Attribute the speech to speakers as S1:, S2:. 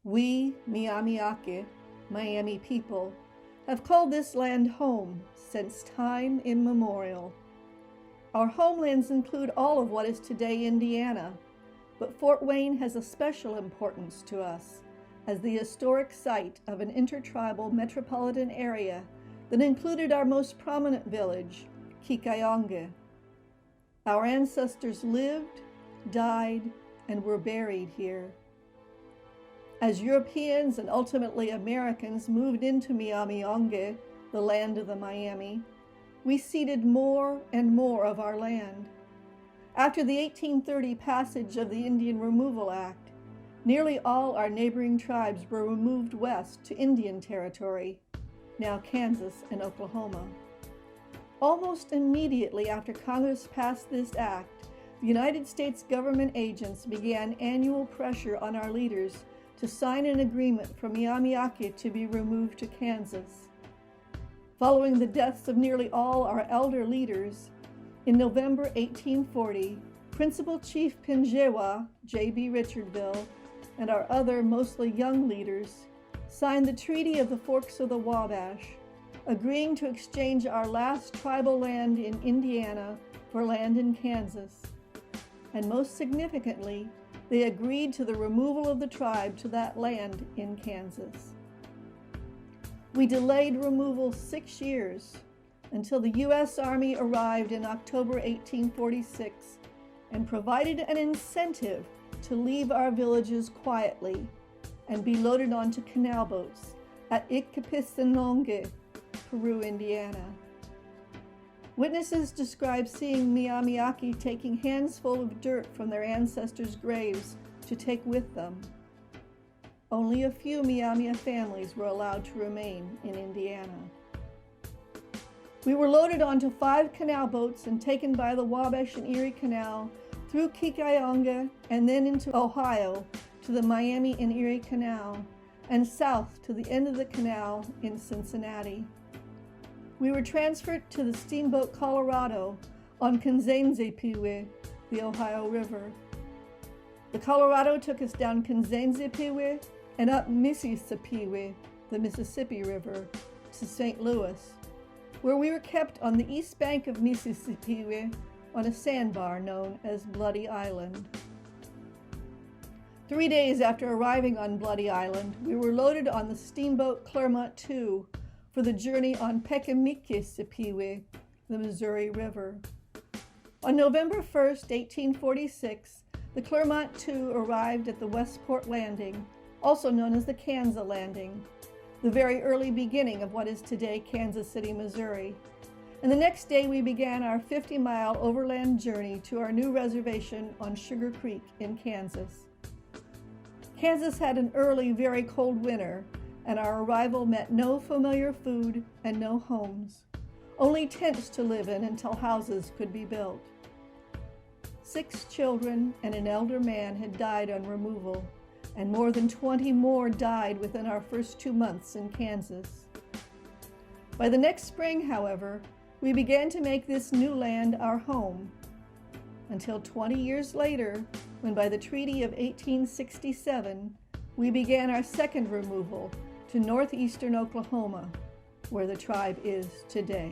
S1: We, Miami people, have called this land home since time immemorial. Our homelands include all of what is today Indiana, but Fort Wayne has a special importance to us as the historic site of an intertribal metropolitan area that included our most prominent village, Kikayonge. Our ancestors lived, died, and were buried here. As Europeans and ultimately Americans moved into Myaamia, the land of the Miami, we ceded more and more of our land. After the 1830 passage of the Indian Removal Act, nearly all our neighboring tribes were removed west to Indian Territory, now Kansas and Oklahoma. Almost immediately after Congress passed this act, the United States government agents began annual pressure on our leaders to sign an agreement for Myaamia to be removed to Kansas. Following the deaths of nearly all our elder leaders, in November 1840, Principal Chief Pinjewa, J.B. Richardville, and our other mostly young leaders signed the Treaty of the Forks of the Wabash, agreeing to exchange our last tribal land in Indiana for land in Kansas. And most significantly, they agreed to the removal of the tribe to that land in Kansas. We delayed removal 6 years until the U.S. Army arrived in October 1846 and provided an incentive to leave our villages quietly and be loaded onto canal boats at Iquipisinongue, Peru, Indiana. Witnesses describe seeing Myaamia taking handsful of dirt from their ancestors' graves to take with them. Only a few Myaamia families were allowed to remain in Indiana. We were loaded onto 5 canal boats and taken by the Wabash and Erie Canal through Kikayonge and then into Ohio to the Miami and Erie Canal and south to the end of the canal in Cincinnati. We were transferred to the steamboat Colorado on Kanzenzepiwe, the Ohio River. The Colorado took us down Kanzenzepiwe and up Mississippiwe, the Mississippi River, to St. Louis, where we were kept on the east bank of Mississippiwe on a sandbar known as Bloody Island. 3 days after arriving on Bloody Island, we were loaded on the steamboat Clermont II for the journey on Pekemikisipiwe, the Missouri River. On November 1st, 1846, the Clermont II arrived at the Westport Landing, also known as the Kansas Landing, the very early beginning of what is today Kansas City, Missouri. And the next day we began our 50-mile overland journey to our new reservation on Sugar Creek in Kansas. Kansas had an early, very cold winter, and our arrival meant no familiar food and no homes, only tents to live in until houses could be built. 6 children and an elder man had died on removal, and more than 20 more died within our first 2 months in Kansas. By the next spring, however, we began to make this new land our home, until 20 years later, when by the Treaty of 1867, we began our second removal to northeastern Oklahoma, where the tribe is today.